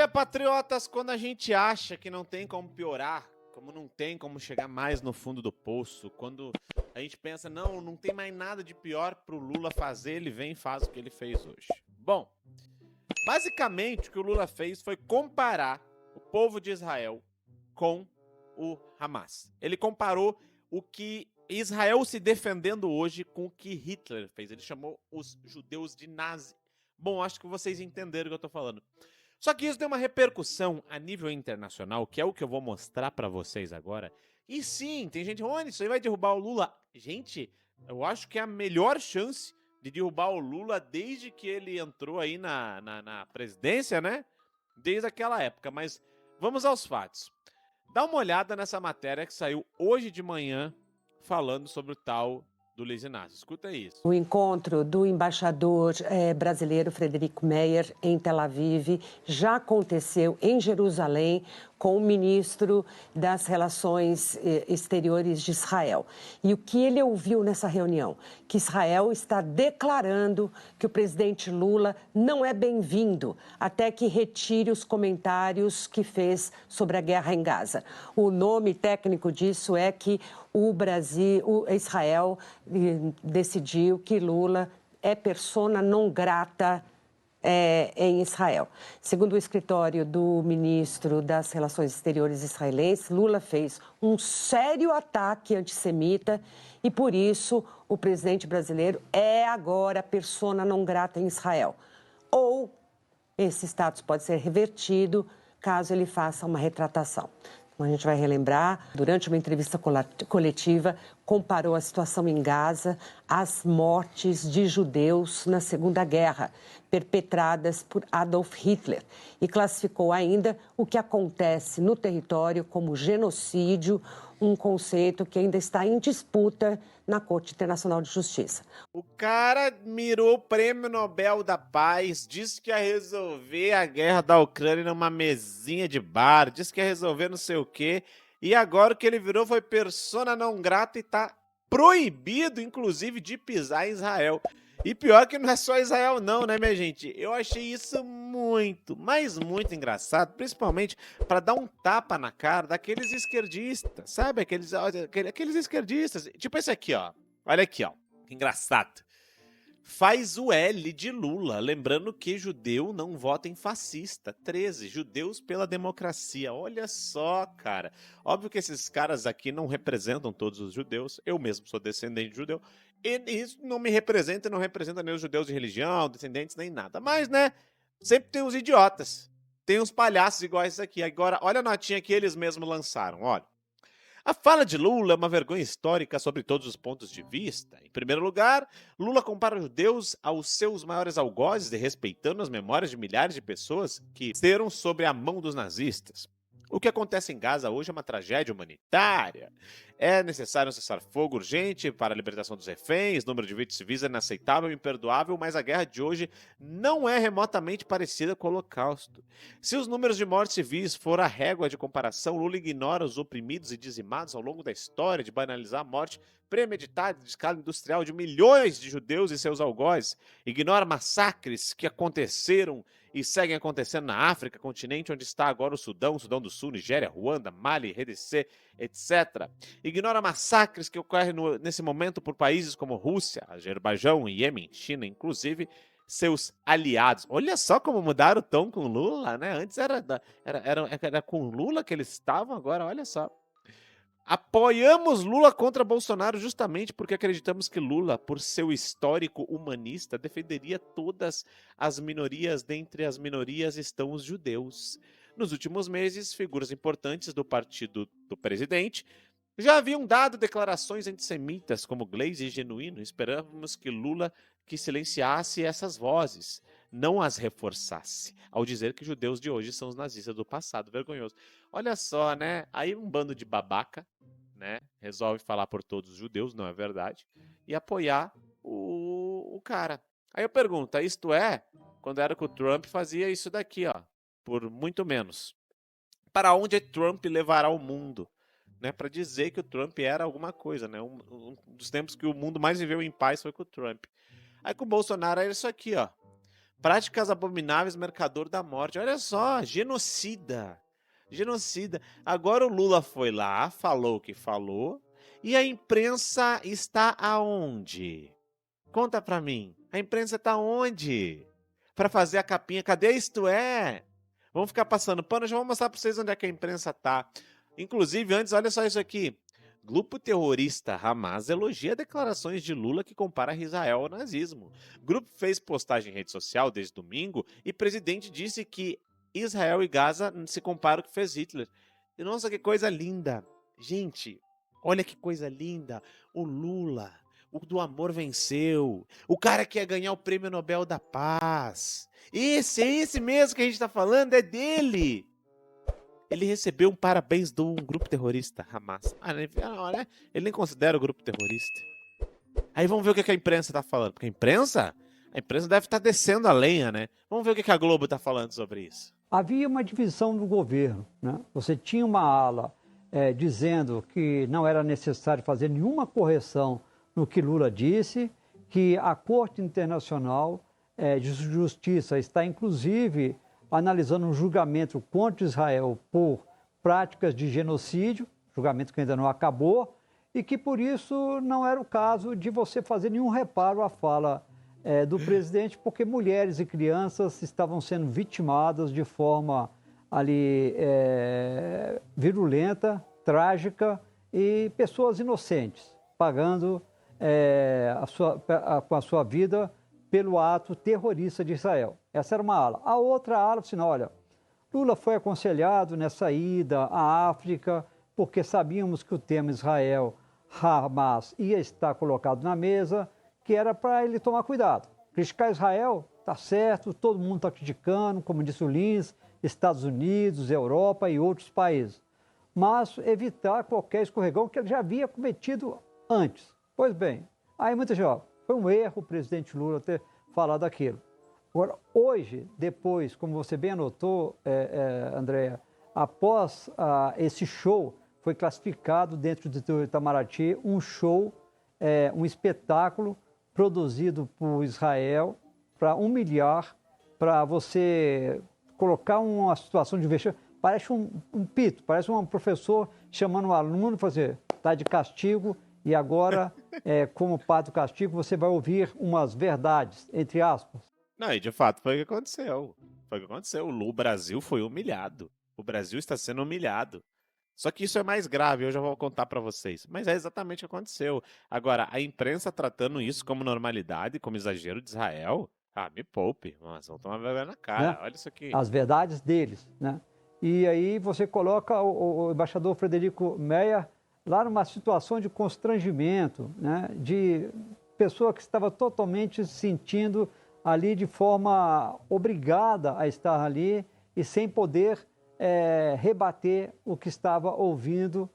Olha, patriotas, quando a gente acha que não tem como piorar, como não tem como chegar mais no fundo do poço, quando a gente pensa, não tem mais nada de pior pro Lula fazer, ele vem e faz o que ele fez hoje. Bom, basicamente o que o Lula fez foi comparar o povo de Israel com o Hamas. Ele comparou o que Israel se defendendo hoje com o que Hitler fez. Ele chamou os judeus de nazi. Bom, acho que vocês entenderam o que eu tô falando. Só que isso tem uma repercussão a nível internacional, que é o que eu vou mostrar pra vocês agora. E sim, tem gente, Rony, isso aí vai derrubar o Lula. Gente, eu acho que é a melhor chance de derrubar o Lula desde que ele entrou aí na presidência, né? Desde aquela época. Mas vamos aos fatos. Dá uma olhada nessa matéria que saiu hoje de manhã falando sobre o tal do Luiz Inácio. Escuta isso. O encontro do embaixador brasileiro Frederico Meyer em Tel Aviv já aconteceu em Jerusalém com o ministro das Relações Exteriores de Israel. E o que ele ouviu nessa reunião? Que Israel está declarando que o presidente Lula não é bem-vindo até que retire os comentários que fez sobre a guerra em Gaza. O nome técnico disso é que Israel decidiu que Lula é persona non grata em Israel. Segundo o escritório do ministro das Relações Exteriores israelense, Lula fez um sério ataque antissemita e, por isso, o presidente brasileiro é agora persona non grata em Israel. Ou esse status pode ser revertido caso ele faça uma retratação. Então, a gente vai relembrar, durante uma entrevista coletiva, comparou a situação em Gaza às mortes de judeus na Segunda Guerra, perpetradas por Adolf Hitler, e classificou ainda o que acontece no território como genocídio, um conceito que ainda está em disputa na Corte Internacional de Justiça. O cara mirou o Prêmio Nobel da Paz, disse que ia resolver a guerra da Ucrânia numa mesinha de bar, disse que ia resolver não sei o quê, e agora o que ele virou foi persona não grata e tá proibido, inclusive, de pisar em Israel. E pior que não é só Israel não, né, minha gente? Eu achei isso muito, mas muito engraçado, principalmente para dar um tapa na cara daqueles esquerdistas, sabe? Aqueles esquerdistas, tipo esse aqui, ó. Olha aqui, ó. Que engraçado. Faz o L de Lula, lembrando que judeu não vota em fascista. 13, judeus pela democracia. Olha só, cara. Óbvio que esses caras aqui não representam todos os judeus. Eu mesmo sou descendente de judeu. E isso não me representa e não representa nem os judeus de religião, descendentes, nem nada. Mas, né, sempre tem uns idiotas. Tem uns palhaços iguais esse aqui. Agora, olha a notinha que eles mesmos lançaram, olha. A fala de Lula é uma vergonha histórica sobre todos os pontos de vista. Em primeiro lugar, Lula compara os judeus aos seus maiores algozes, desrespeitando as memórias de milhares de pessoas que serão sob a mão dos nazistas. O que acontece em Gaza hoje é uma tragédia humanitária. É necessário um cessar-fogo urgente para a libertação dos reféns, o número de vítimas civis é inaceitável e imperdoável, mas a guerra de hoje não é remotamente parecida com o Holocausto. Se os números de mortes civis for a régua de comparação, Lula ignora os oprimidos e dizimados ao longo da história de banalizar a morte premeditada de escala industrial de milhões de judeus e seus algozes, ignora massacres que aconteceram e seguem acontecendo na África, continente onde está agora o Sudão do Sul, Nigéria, Ruanda, Mali, RDC, etc. Ignora massacres que ocorrem nesse momento por países como Rússia, Azerbaijão, Iêmen, China, inclusive seus aliados. Olha só como mudaram o tom com Lula, né? Antes era com Lula que eles estavam, agora olha só. Apoiamos Lula contra Bolsonaro justamente porque acreditamos que Lula, por seu histórico humanista, defenderia todas as minorias. Dentre as minorias estão os judeus. Nos últimos meses, figuras importantes do partido do presidente já haviam dado declarações antissemitas como Gleisi e Genuíno. Esperamos que Lula que silenciasse essas vozes, não as reforçasse, ao dizer que judeus de hoje são os nazistas do passado. Vergonhoso. Olha só, né? Aí um bando de babaca, né, resolve falar por todos os judeus, não é verdade, e apoiar o cara. Aí eu pergunto, isto é, quando era que o Trump fazia isso daqui, ó, por muito menos. Para onde Trump levará o mundo? Né, para dizer que o Trump era alguma coisa, né? Um dos tempos que o mundo mais viveu em paz foi com o Trump. Aí com o Bolsonaro é isso aqui, ó. Práticas abomináveis, mercador da morte. Olha só, genocida. Genocida. Agora o Lula foi lá, falou o que falou, e a imprensa está aonde? Conta pra mim. A imprensa tá onde? Pra fazer a capinha. Cadê Isto É? Vamos ficar passando pano, já vou mostrar pra vocês onde é que a imprensa tá. Inclusive, antes, olha só isso aqui. Grupo terrorista Hamas elogia declarações de Lula que compara Israel ao nazismo. Grupo fez postagem em rede social desde domingo e presidente disse que Israel e Gaza se comparam ao que fez Hitler. E nossa, que coisa linda. Gente, olha que coisa linda. O Lula, o do amor venceu. O cara que ia ganhar o Prêmio Nobel da Paz. Esse mesmo que a gente tá falando, é dele. Ele recebeu um parabéns de um grupo terrorista, Hamas. Ele nem considera o grupo terrorista. Aí vamos ver o que a imprensa tá falando. Porque a imprensa deve estar descendo a lenha, né? Vamos ver o que a Globo tá falando sobre isso. Havia uma divisão no governo, né? Você tinha uma ala dizendo que não era necessário fazer nenhuma correção no que Lula disse, que a Corte Internacional de Justiça está, inclusive, analisando um julgamento contra Israel por práticas de genocídio, julgamento que ainda não acabou, e que, por isso, não era o caso de você fazer nenhum reparo à fala do presidente, porque mulheres e crianças estavam sendo vitimadas de forma ali virulenta, trágica, e pessoas inocentes pagando com a sua vida pelo ato terrorista de Israel. Essa era uma ala. A outra ala disse, não, olha, Lula foi aconselhado nessa ida à África, porque sabíamos que o tema Israel, Hamas, ia estar colocado na mesa, que era para ele tomar cuidado. Criticar Israel, tá certo, todo mundo está criticando, como disse o Lins, Estados Unidos, Europa e outros países. Mas evitar qualquer escorregão que ele já havia cometido antes. Pois bem, aí muita gente, ó, foi um erro o presidente Lula ter falado aquilo. Agora, hoje, depois, como você bem anotou, Andréa, após esse show, foi classificado dentro do Itamaraty um show, um espetáculo produzido por Israel para humilhar, para você colocar uma situação de vexame. Parece um pito, parece um professor chamando um aluno e fazer, está de castigo, e agora, como parte do castigo, você vai ouvir umas verdades, entre aspas. Não, e de fato foi o que aconteceu. Foi o que aconteceu. O Brasil foi humilhado. O Brasil está sendo humilhado. Só que isso é mais grave, eu já vou contar pra vocês. Mas é exatamente o que aconteceu. Agora, a imprensa tratando isso como normalidade, como exagero de Israel, me poupe. Mas vão tomar vergonha na cara. Né? Olha isso aqui. As verdades deles, né? E aí você coloca o embaixador Frederico Meyer lá numa situação de constrangimento, né? De pessoa que estava totalmente se sentindo ali de forma obrigada a estar ali e sem poder rebater o que estava ouvindo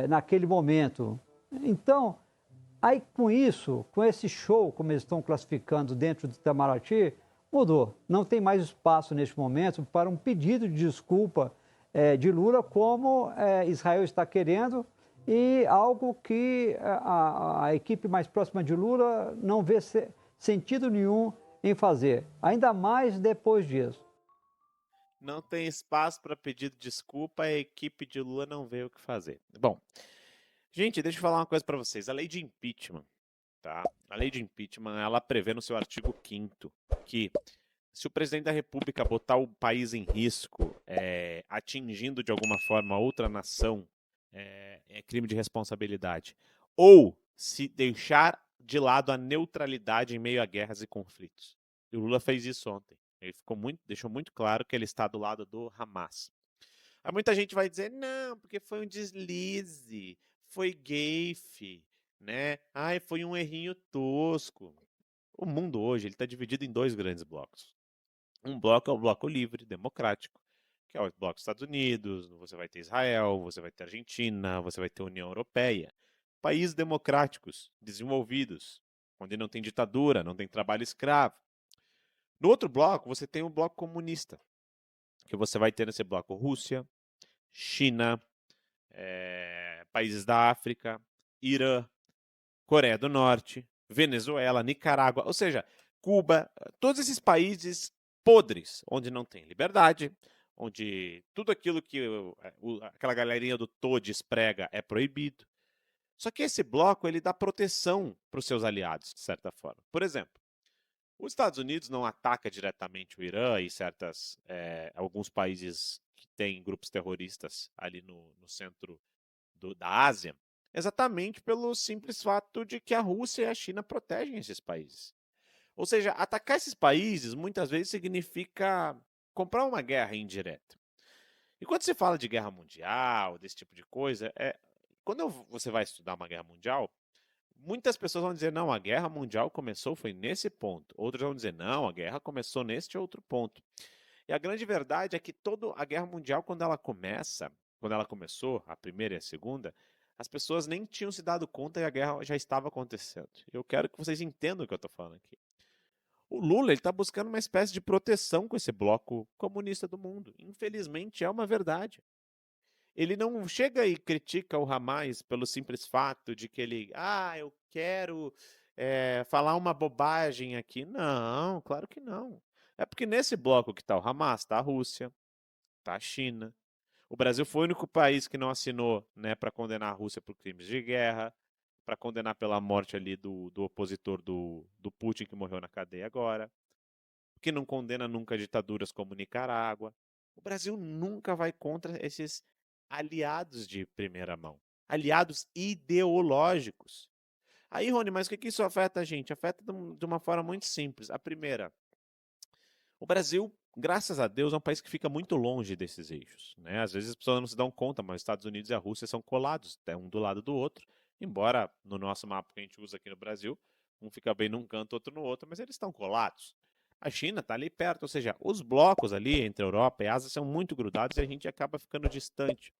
naquele momento. Então, aí com isso, com esse show, como eles estão classificando dentro do Itamaraty, mudou. Não tem mais espaço neste momento para um pedido de desculpa de Lula, como Israel está querendo, e algo que a equipe mais próxima de Lula não vê sentido nenhum em fazer, ainda mais depois disso. Não tem espaço para pedir desculpa, a equipe de Lula não vê o que fazer. Bom, gente, deixa eu falar uma coisa para vocês. A lei de impeachment, tá? A lei de impeachment, ela prevê no seu artigo 5º que se o presidente da República botar o país em risco, atingindo de alguma forma outra nação, é crime de responsabilidade. Ou se deixar de lado a neutralidade em meio a guerras e conflitos. E o Lula fez isso ontem. Ele deixou muito claro que ele está do lado do Hamas. Aí muita gente vai dizer, não, porque foi um deslize, foi gaffe, né? Ai, foi um errinho tosco. O mundo hoje está dividido em dois grandes blocos. Um bloco é o bloco livre, democrático, que é o bloco dos Estados Unidos, você vai ter Israel, você vai ter Argentina, você vai ter União Europeia. Países democráticos, desenvolvidos, onde não tem ditadura, não tem trabalho escravo. No outro bloco, você tem o bloco comunista, que você vai ter nesse bloco Rússia, China, países da África, Irã, Coreia do Norte, Venezuela, Nicarágua. Ou seja, Cuba, todos esses países podres, onde não tem liberdade, onde tudo aquilo que aquela galerinha do Todes prega é proibido. Só que esse bloco ele dá proteção para os seus aliados, de certa forma. Por exemplo, os Estados Unidos não ataca diretamente o Irã e alguns países que têm grupos terroristas ali no centro da Ásia, exatamente pelo simples fato de que a Rússia e a China protegem esses países. Ou seja, atacar esses países muitas vezes significa comprar uma guerra indireta. E quando se fala de guerra mundial, desse tipo de coisa, quando você vai estudar uma guerra mundial, muitas pessoas vão dizer, não, a guerra mundial começou foi nesse ponto. Outros vão dizer, não, a guerra começou neste outro ponto. E a grande verdade é que toda a guerra mundial, quando ela começou, a primeira e a segunda, as pessoas nem tinham se dado conta que a guerra já estava acontecendo. Eu quero que vocês entendam o que eu estou falando aqui. O Lula está buscando uma espécie de proteção com esse bloco comunista do mundo. Infelizmente, é uma verdade. Ele não chega e critica o Hamas pelo simples fato de que eu quero falar uma bobagem aqui. Não, claro que não. É porque nesse bloco que está o Hamas, está a Rússia, está a China. O Brasil foi o único país que não assinou, né, para condenar a Rússia por crimes de guerra, para condenar pela morte ali do opositor do Putin que morreu na cadeia agora, que não condena nunca ditaduras como Nicarágua. O Brasil nunca vai contra esses aliados de primeira mão, aliados ideológicos. Aí, Rony, mas o que isso afeta a gente? Afeta de uma forma muito simples. A primeira, o Brasil, graças a Deus, é um país que fica muito longe desses eixos, né? Às vezes as pessoas não se dão conta, mas os Estados Unidos e a Rússia são colados, um do lado do outro, embora no nosso mapa que a gente usa aqui no Brasil, um fica bem num canto, outro no outro, mas eles estão colados. A China está ali perto, ou seja, os blocos ali entre a Europa e a Ásia são muito grudados e a gente acaba ficando distante,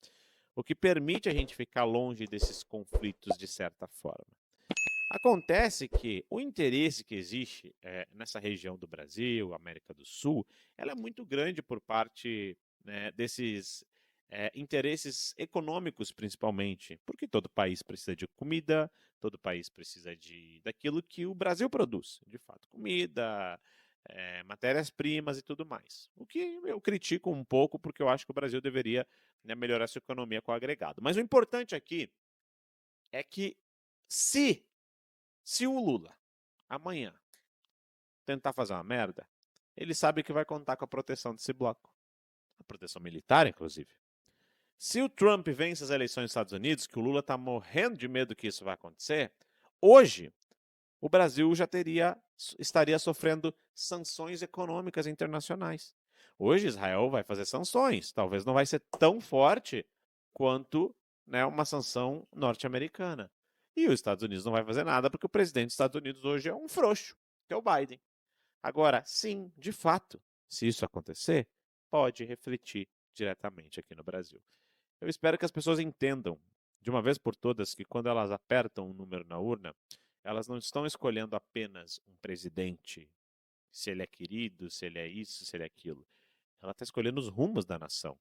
o que permite a gente ficar longe desses conflitos de certa forma. Acontece que o interesse que existe nessa região do Brasil, América do Sul, ela é muito grande por parte, né, desses interesses econômicos, principalmente, porque todo país precisa de comida, todo país precisa daquilo que o Brasil produz, de fato, comida, matérias-primas e tudo mais. O que eu critico um pouco, porque eu acho que o Brasil deveria, né, melhorar sua economia com o agregado. Mas o importante aqui é que se o Lula amanhã tentar fazer uma merda, ele sabe que vai contar com a proteção desse bloco. A proteção militar, inclusive. Se o Trump vence as eleições nos Estados Unidos, que o Lula está morrendo de medo que isso vai acontecer, hoje o Brasil já estaria sofrendo sanções econômicas internacionais. Hoje Israel vai fazer sanções, talvez não vai ser tão forte quanto, né, uma sanção norte-americana. E os Estados Unidos não vai fazer nada porque o presidente dos Estados Unidos hoje é um frouxo, que é o Biden. Agora, sim, de fato, se isso acontecer, pode refletir diretamente aqui no Brasil. Eu espero que as pessoas entendam, de uma vez por todas, que quando elas apertam um número na urna, elas não estão escolhendo apenas um presidente, se ele é querido, se ele é isso, se ele é aquilo. Ela está escolhendo os rumos da nação.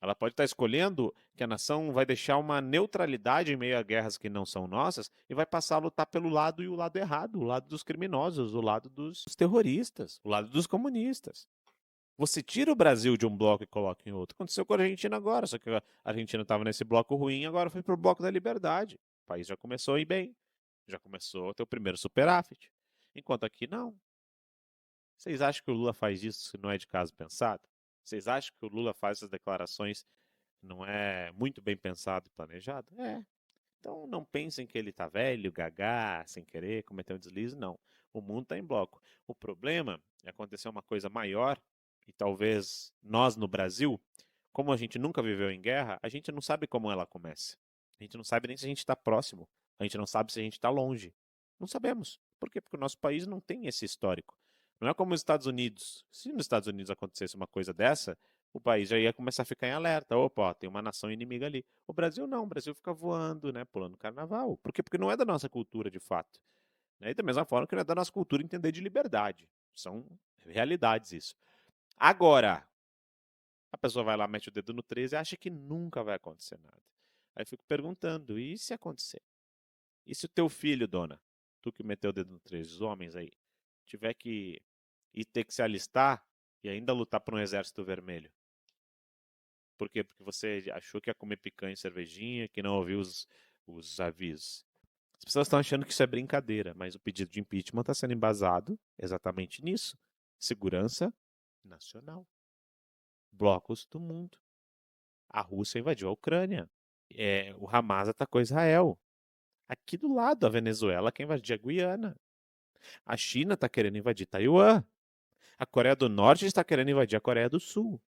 Ela pode estar escolhendo que a nação vai deixar uma neutralidade em meio a guerras que não são nossas e vai passar a lutar pelo lado e o lado errado, o lado dos criminosos, o lado dos terroristas, o lado dos comunistas. Você tira o Brasil de um bloco e coloca em outro. Aconteceu com a Argentina agora, só que a Argentina estava nesse bloco ruim, agora foi para o bloco da liberdade. O país já começou a ir bem, já começou a ter o primeiro superávit. Enquanto aqui não. Vocês acham que o Lula faz isso se não é de caso pensado? Vocês acham que o Lula faz essas declarações não é muito bem pensado e planejado? É. Então não pensem que ele está velho, gagá, sem querer, cometeu um deslize, não. O mundo está em bloco. O problema é acontecer uma coisa maior, e talvez nós no Brasil, como a gente nunca viveu em guerra, a gente não sabe como ela começa. A gente não sabe nem se a gente está próximo. A gente não sabe se a gente está longe. Não sabemos. Por quê? Porque o nosso país não tem esse histórico. Não é como os Estados Unidos. Se nos Estados Unidos acontecesse uma coisa dessa, o país já ia começar a ficar em alerta. Opa, ó, tem uma nação inimiga ali. O Brasil não, o Brasil fica voando, né, pulando carnaval. Por quê? Porque não é da nossa cultura, de fato. Né? E da mesma forma que não é da nossa cultura entender de liberdade. São realidades isso. Agora, a pessoa vai lá, mete o dedo no 13 e acha que nunca vai acontecer nada. Aí eu fico perguntando, e se acontecer? E se o teu filho, dona, tu que meteu o dedo no 13, os homens aí, tiver que ir ter que se alistar e ainda lutar por um exército vermelho? Por quê? Porque você achou que ia comer picanha e cervejinha, que não ouviu os avisos. As pessoas estão achando que isso é brincadeira, mas o pedido de impeachment está sendo embasado exatamente nisso. Segurança nacional. Blocos do mundo. A Rússia invadiu a Ucrânia. O Hamas atacou Israel. Aqui do lado, a Venezuela quer invadir a Guiana. A China está querendo invadir Taiwan. A Coreia do Norte está querendo invadir a Coreia do Sul.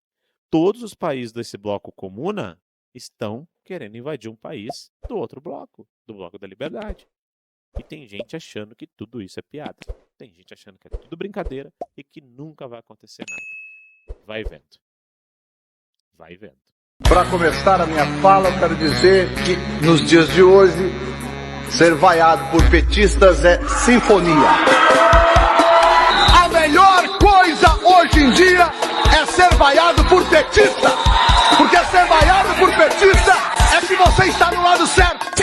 Todos os países desse bloco comuna estão querendo invadir um país do outro bloco, do bloco da liberdade. E tem gente achando que tudo isso é piada. Tem gente achando que é tudo brincadeira e que nunca vai acontecer nada. Vai vendo. Vai vendo. Para começar a minha fala, eu quero dizer que nos dias de hoje, ser vaiado por petistas é sinfonia. A melhor coisa hoje em dia é ser vaiado por petista. Porque ser vaiado por petista é que você está no lado certo.